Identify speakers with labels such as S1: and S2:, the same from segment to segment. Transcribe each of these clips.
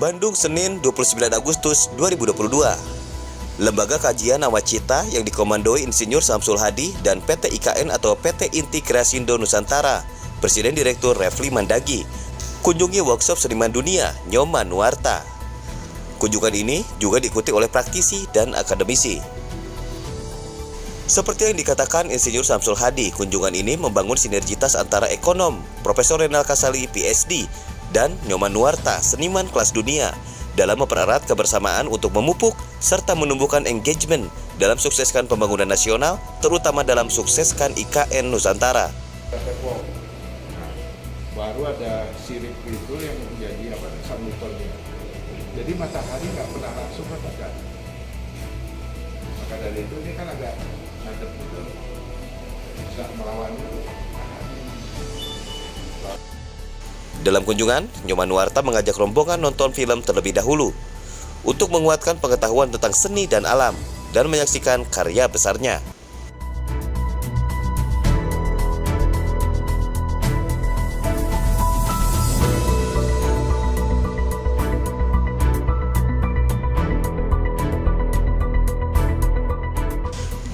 S1: Bandung, Senin 29 Agustus 2022. Lembaga Kajian Nawacita yang dikomandoi Insinyur Samsul Hadi dan PT IKN atau PT Inti Kreasindo Nusantara, Presiden Direktur Refli Mandagi, kunjungi workshop seniman dunia Nyoman Nuarta. Kunjungan ini juga diikuti oleh praktisi dan akademisi. Seperti yang dikatakan Insinyur Samsul Hadi, kunjungan ini membangun sinergitas antara ekonom, Profesor Renal Kasali, PhD, dan Nyoman Nuarta, seniman kelas dunia, dalam mempererat kebersamaan untuk memupuk serta menumbuhkan engagement dalam sukseskan pembangunan nasional, terutama dalam sukseskan IKN Nusantara.
S2: Baru ada sirip itu yang menjadi sambutonnya. Jadi matahari nggak pernah langsung katakan. Maka dari itu ini kan agak ngadep gitu, bisa melawan itu.
S1: Dalam kunjungan, Nyoman Nuarta mengajak rombongan nonton film terlebih dahulu untuk menguatkan pengetahuan tentang seni dan alam dan menyaksikan karya besarnya.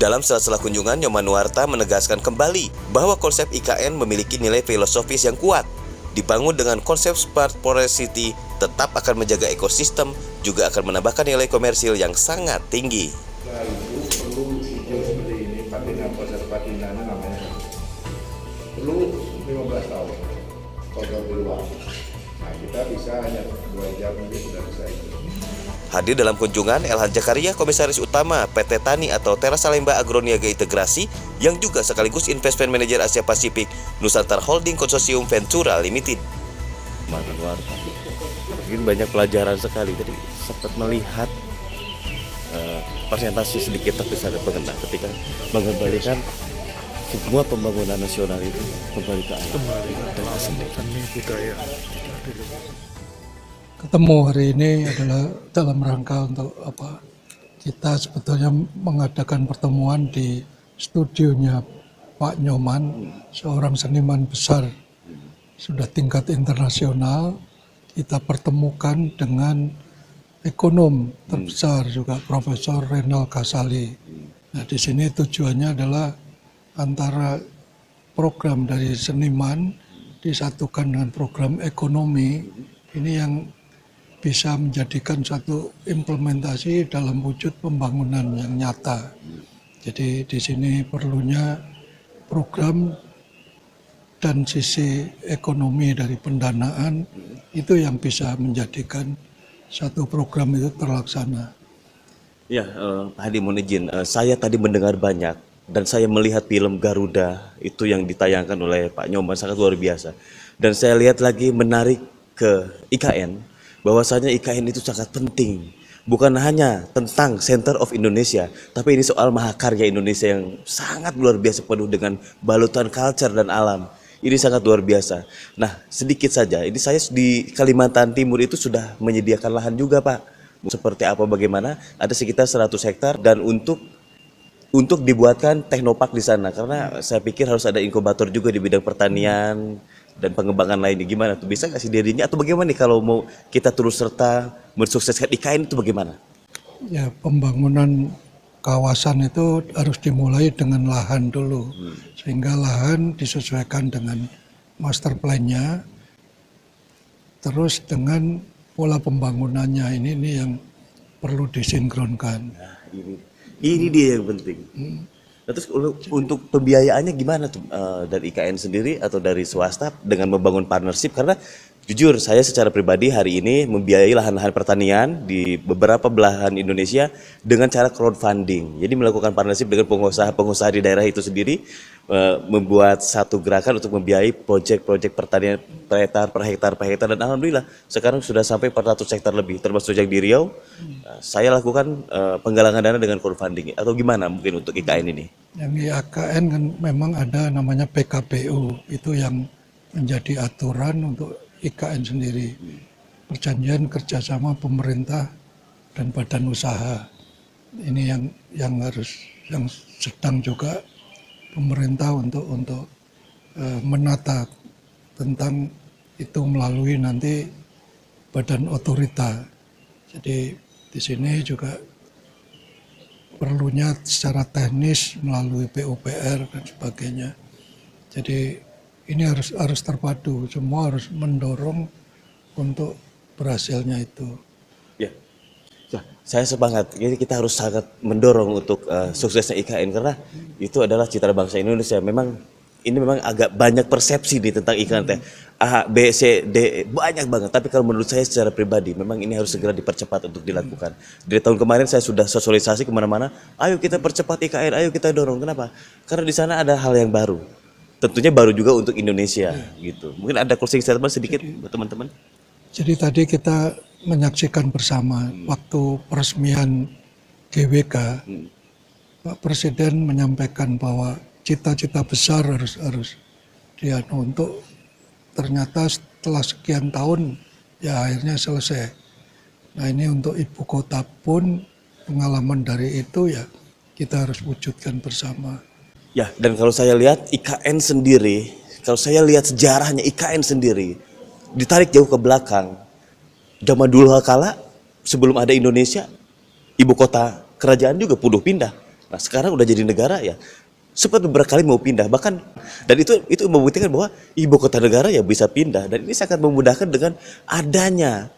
S1: Dalam sela-sela kunjungan, Nyoman Nuarta menegaskan kembali bahwa konsep IKN memiliki nilai filosofis yang kuat. Dibangun dengan konsep smart forest city, tetap akan menjaga ekosistem, juga akan menambahkan nilai komersil yang sangat tinggi.
S2: Nah, itu perlu hijau seperti ini, patina konservatina namanya. Perlu 15 tahun kalau di luar. Nah, kita bisa hanya 2 jam mungkin sudah bisa itu.
S1: Hadir dalam kunjungan Elhan Jakaria, Komisaris Utama PT Tani atau Tera Salemba Agroniaga Integrasi, yang juga sekaligus Investment Manager Asia Pasifik Nusantara Holding Konsorsium Ventura Limited. Mungkin banyak pelajaran sekali, jadi sempat melihat presentasi sedikit tapi sangat mengena ketika mengembalikan semua pembangunan nasional itu kembali ke alam.
S3: Kembali ke seni budaya.
S4: Ketemu hari ini adalah dalam rangka untuk kita sebetulnya mengadakan pertemuan di studionya Pak Nyoman, seorang seniman besar sudah tingkat internasional. Kita pertemukan dengan ekonom terbesar juga Profesor Renal Kasali. Nah, di sini tujuannya adalah antara program dari seniman disatukan dengan program ekonomi ini yang bisa menjadikan satu implementasi dalam wujud pembangunan yang nyata. Jadi di sini perlunya program dan sisi ekonomi dari pendanaan itu yang bisa menjadikan satu program itu terlaksana.
S1: Ya, Pak Hadi, mohon izin, saya tadi mendengar banyak dan saya melihat film Garuda itu yang ditayangkan oleh Pak Nyoman sangat luar biasa. Dan saya lihat lagi menarik ke IKN, bahwasanya IKN itu sangat penting. Bukan hanya tentang Center of Indonesia, tapi ini soal mahakarya Indonesia yang sangat luar biasa penuh dengan balutan culture dan alam. Ini sangat luar biasa. Nah, sedikit saja, ini saya di Kalimantan Timur itu sudah menyediakan lahan juga, Pak. Seperti apa, bagaimana? Ada sekitar 100 hektar dan untuk dibuatkan teknopark di sana. Karena saya pikir harus ada inkubator juga di bidang pertanian dan pengembangan lainnya. Gimana tuh, bisa nggak sih dirinya atau bagaimana nih kalau mau kita terus serta mensukseskan IKN itu bagaimana?
S4: Ya, pembangunan kawasan itu harus dimulai dengan lahan dulu, sehingga lahan disesuaikan dengan master plan-nya, terus dengan pola pembangunannya ini yang perlu disinkronkan.
S1: Nah, ini dia yang penting. Nah, terus untuk pembiayaannya gimana tuh dari IKN sendiri atau dari swasta dengan membangun partnership? Karena jujur saya secara pribadi hari ini membiayai lahan-lahan pertanian di beberapa belahan Indonesia dengan cara crowdfunding. Jadi melakukan partnership dengan pengusaha-pengusaha di daerah itu sendiri, membuat satu gerakan untuk membiayai proyek-proyek pertanian per hektar dan alhamdulillah sekarang sudah sampai 400 hektar lebih, termasuk yang di Riau. Saya lakukan penggalangan dana dengan crowdfunding atau gimana mungkin untuk IKN ini?
S4: Yang di IKN kan memang ada namanya PKPU, itu yang menjadi aturan untuk IKN sendiri. Perjanjian kerjasama pemerintah dan badan usaha. Ini yang sedang juga pemerintah untuk menata tentang itu melalui nanti badan otorita. Jadi di sini juga perlunya secara teknis melalui PUPR dan sebagainya. Jadi ini harus terpadu, semua harus mendorong untuk berhasilnya itu.
S1: Ya, ya, saya sepakat. Jadi kita harus sangat mendorong untuk suksesnya IKN karena itu adalah citra bangsa Indonesia. Ini memang agak banyak persepsi nih tentang IKN teh. A, B, C, D, banyak banget. Tapi kalau menurut saya secara pribadi, memang ini harus segera dipercepat untuk dilakukan. Dari tahun kemarin saya sudah sosialisasi kemana-mana, ayo kita percepat IKN, ayo kita dorong. Kenapa? Karena di sana ada hal yang baru. Tentunya baru juga untuk Indonesia gitu. Mungkin ada closing statement sedikit buat teman-teman.
S4: Jadi tadi kita menyaksikan bersama waktu peresmian GWK, Pak Presiden menyampaikan bahwa cita-cita besar harus untuk ternyata setelah sekian tahun ya akhirnya selesai. Nah ini untuk ibu kota pun pengalaman dari itu ya kita harus wujudkan bersama.
S1: Ya, dan kalau saya lihat IKN sendiri, kalau saya lihat sejarahnya IKN sendiri, ditarik jauh ke belakang. Zaman dulu kala, sebelum ada Indonesia, ibu kota kerajaan juga puduh pindah. Nah sekarang udah jadi negara ya, sempat beberapa kali mau pindah. Bahkan, dan itu membuktikan bahwa ibu kota negara ya bisa pindah. Dan ini sangat memudahkan dengan adanya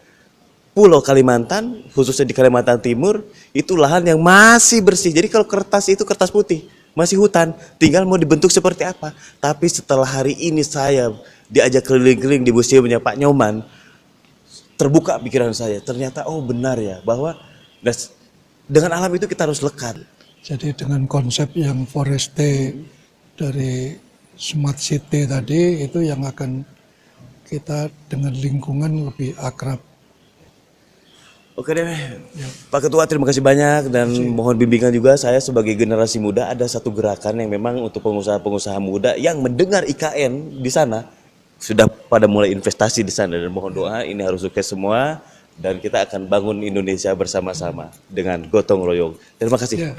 S1: Pulau Kalimantan, khususnya di Kalimantan Timur, itu lahan yang masih bersih. Jadi kalau kertas itu kertas putih, masih hutan, tinggal mau dibentuk seperti apa. Tapi setelah hari ini saya diajak keliling-keliling di museumnya Pak Nyoman, terbuka pikiran saya. Ternyata oh benar ya, bahwa dengan alam itu kita harus lekat.
S4: Jadi dengan konsep yang foreste dari Smart City tadi itu yang akan kita dengan lingkungan lebih akrab.
S1: Oke deh, Pak Ketua terima kasih banyak dan mohon bimbingan juga. Saya sebagai generasi muda ada satu gerakan yang memang untuk pengusaha-pengusaha muda yang mendengar IKN di sana sudah pada mulai investasi di sana dan mohon doa ini harus sukses semua dan kita akan bangun Indonesia bersama-sama dengan gotong royong. Terima kasih.
S4: Ya.